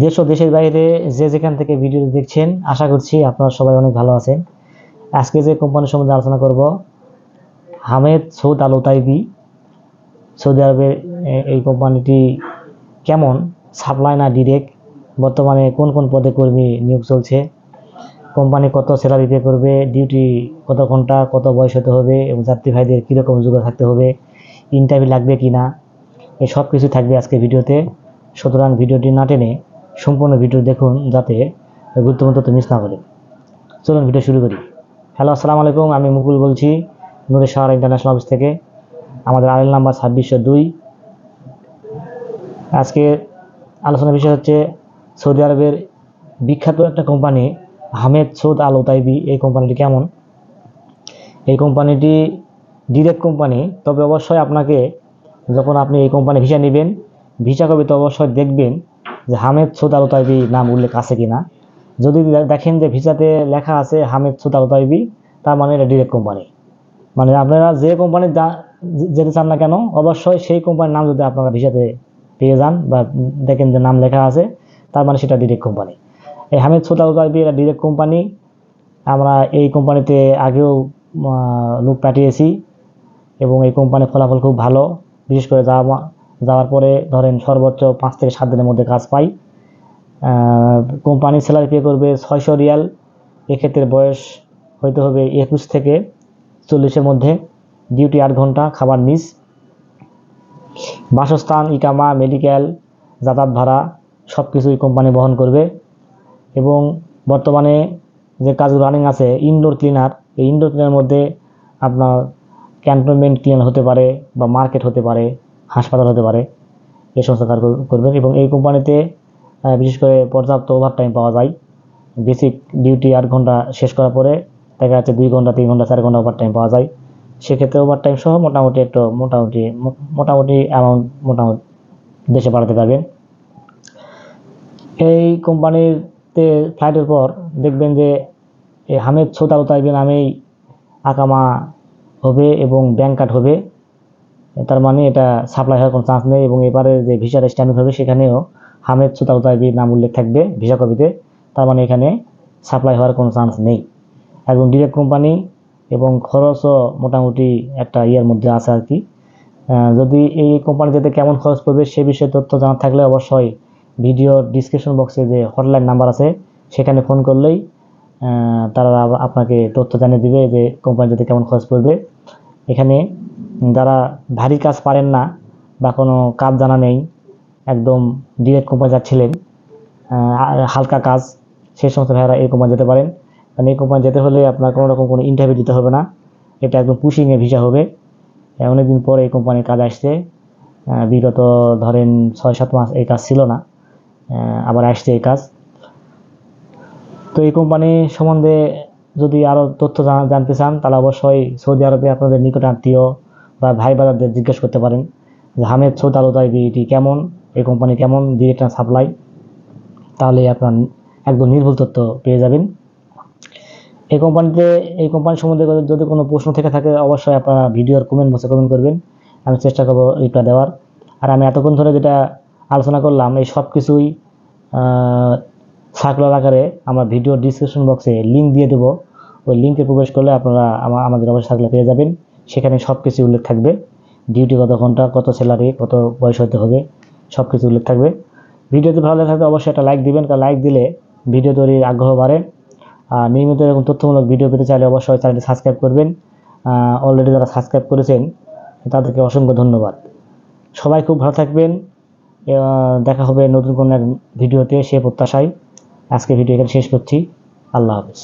দেশ ও দেশের বাইরে যে যেখান থেকে ভিডিও দেখছেন, আশা করছি আপনারা সবাই অনেক ভালো আছেন। আজকে যে কোম্পানির সম্বন্ধে আলোচনা করব, হামেদ সৌদ আল উতাইবি। সৌদি আরবের এই কোম্পানিটি কেমন, সাপ্লাই না ডিরেক্ট, বর্তমানে কোন কোন পদে কর্মী নিয়োগ চলছে, কোম্পানি কত স্যালারি পে করবে, ডিউটি কত ঘন্টা, কত বয়স হতে হবে এবং যাত্রী ভাইদের কীরকম যোগ্যতা থাকতে হবে, ইন্টারভিউ লাগবে কি না, এই সব কিছু থাকবে আজকে ভিডিওতে। সুতরাং ভিডিওটি না টেনে সম্পূর্ণ ভিডিও দেখুন, যাতে গুরুত্বপূর্ণ তথ্য মিস না করে। চলুন ভিডিও শুরু করি। হ্যালো, আসসালামু আলাইকুম। আমি মুকুল বলছি নূরে শাহরা ইন্টারন্যাশনাল অফিস থেকে। আমাদের আইএল নাম্বার 2602। আজকে আলোচনার বিষয় হচ্ছে সৌদি আরবের বিখ্যাত একটা কোম্পানি হামেদ সৌদ আল উতাইবি। এই কোম্পানিটি কেমন? এই কোম্পানিটি ডিরেক্ট কোম্পানি, তবে অবশ্যই আপনাকে যখন আপনি এই কোম্পানি ভিসা নেবেন, ভিসা কপিতে অবশ্যই দেখবেন যে হামেদ সৌদ আল উতাইবি নাম উল্লেখ আছে কিনা। যদি দেখেন যে ভিসাতে লেখা আছে হামেদ সৌদ আল উতাইবি, তার মানে এটা ডিরেক্ট কোম্পানি। মানে আপনারা যে কোম্পানি যেতে চান না কেন, অবশ্যই সেই কোম্পানির নাম যদি আপনারা ভিসাতে পেয়ে যান বা দেখেন যে নাম লেখা আছে, তার মানে সেটা ডিরেক্ট কোম্পানি। এই হামেদ সৌদ আল উতাইবি এটা ডিরেক্ট কোম্পানি। আমরা এই কোম্পানিতে আগেও লোক পাঠিয়েছি এবং এই কোম্পানির ফলাফল খুব ভালো। বিশেষ করে যাওয়ার পরে ধরেন সর্বোচ্চ 5 থেকে 7 দিনের মধ্যে কাজ পাই। কোম্পানি স্যালারি পে করবে 600 রিয়াল। এক্ষেত্রে বয়স হইতে হবে 21 থেকে 40-এর মধ্যে। ডিউটি 8 ঘন্টা, খাবার নিস। বাসস্থান, ইকামা, মেডিকেল, যাতায়াত ভাড়া সব কিছুই কোম্পানি বহন করবে। এবং বর্তমানে যে কাজগুলো রানিং আছে, ইনডোর ক্লিনার। এই ইনডোর ক্লিনার মধ্যে আপনার ক্যান্টনমেন্ট ক্লিনার হতে পারে বা মার্কেট হতে পারে, হাসপাতাল হতে পারে, এই সমস্ত কাজ করবেন। এবং এই কোম্পানিতে বিশেষ করে পর্যাপ্ত ওভারটাইম পাওয়া যায়। বেসিক ডিউটি 8 ঘন্টা শেষ করার পরে দেখা যাচ্ছে 2 ঘন্টা, 3 ঘন্টা, 4 ঘন্টা ওভারটাইম পাওয়া যায়। সেক্ষেত্রে ওভারটাইম সহ মোটামুটি অ্যামাউন্ট দেশে পাঠাতে পারবেন। এই কোম্পানিতে ফ্লাইটের পর দেখবেন যে এই হামেদ সৌদ আল উতাইবি নামেই আকামা হবে এবং ব্যাংক কার্ড হবে। তার মানে এটা সাপ্লাই হওয়ার কোনো চান্স নেই। এবং এবারে যে ভিসার স্ট্যাম্প হবে, সেখানেও হামেদ সৌদ আল উতাইবির নাম উল্লেখ থাকবে ভিসা কপিতে। তার মানে এখানে সাপ্লাই হওয়ার কোনো চান্স নেই। একদম ডিরেক্ট কোম্পানি এবং খরচও মোটামুটি একটা ইয়ের মধ্যে আছে আর কি। যদি এই কোম্পানি যেতে কেমন খরচ পড়বে সে বিষয়ে তথ্য জানার থাকলে অবশ্যই ভিডিওর ডিসক্রিপশন বক্সে যে হটলাইন নাম্বার আছে, সেখানে ফোন করলেই তারা আপনাকে তথ্য জানিয়ে দিবে যে কোম্পানি যেতে কেমন খরচ পড়বে। এখানে যারা ভারী কাজ পারেন না বা কোনো কাজ জানা নেই, একদম ডিরেক্ট কোম্পানি যাচ্ছিলেন, হালকা কাজ, সেই সমস্ত ভাইয়েরা এই কোম্পানি যেতে পারেন। কারণ এই কোম্পানি যেতে হলে আপনার কোনো রকম কোনো ইন্টারভিউ দিতে হবে না। এটা একদম পুশিংয়ে ভিসা হবে। অনেকদিন পর এই কোম্পানির কাজ আসছে। বিগত ধরেন 6-7 মাস এই কাজ ছিল না, আবার আসছে এই কাজ। তো এই কোম্পানি সম্বন্ধে যদি আরও তথ্য জানতে চান, তাহলে অবশ্যই সৌদি আরবে আপনাদের নিকট আত্মীয় বা ভাই বাজারদের জিজ্ঞেস করতে পারেন যে হামেদ সৌদ আল উতাইবি কেমন, এই কোম্পানি কেমন, ডিরেক্ট সাপ্লাই। তাহলে আপনার একদম নির্ভুল তথ্য পেয়ে যাবেন। এই কোম্পানি সম্বন্ধে যদি কোনো প্রশ্ন থেকে থাকে, অবশ্যই আপনারা ভিডিওর কমেন্ট বক্সে কমেন্ট করবেন, আমি চেষ্টা করবো রিপ্লাই দেওয়ার। আর আমি এতক্ষণ ধরে যেটা আলোচনা করলাম, এই সব কিছুই সার্কুলার আকারে আমার ভিডিওর ডিসক্রিপশন বক্সে লিঙ্ক দিয়ে দেবো। ওই লিঙ্কে প্রবেশ করলে আপনারা আমাদের অবশ্যই সার্কুলার পেয়ে যাবেন। সেখানে সব কিছু উল্লেখ থাকবে, ডিউটি কত ঘন্টা, কত স্যালারি, কত বয়স হতে হবে, সব কিছু উল্লেখ থাকবে। ভিডিওতে ভালো লাগে থাকলে অবশ্যই একটা লাইক দিবেন, কারণ লাইক দিলে ভিডিও তৈরির আগ্রহ বাড়ে। আর নিয়মিত এরকম তথ্যমূলক ভিডিও পেতে চাইলে অবশ্যই চ্যানেলটি সাবস্ক্রাইব করবেন। অলরেডি যারা সাবস্ক্রাইব করেছেন তাদেরকে অসংখ্য ধন্যবাদ। সবাই খুব ভালো থাকবেন। দেখা হবে নতুন কোনো এক ভিডিওতে, সে প্রত্যাশায় আজকে ভিডিও এখানে শেষ করছি। আল্লাহ হাফেজ।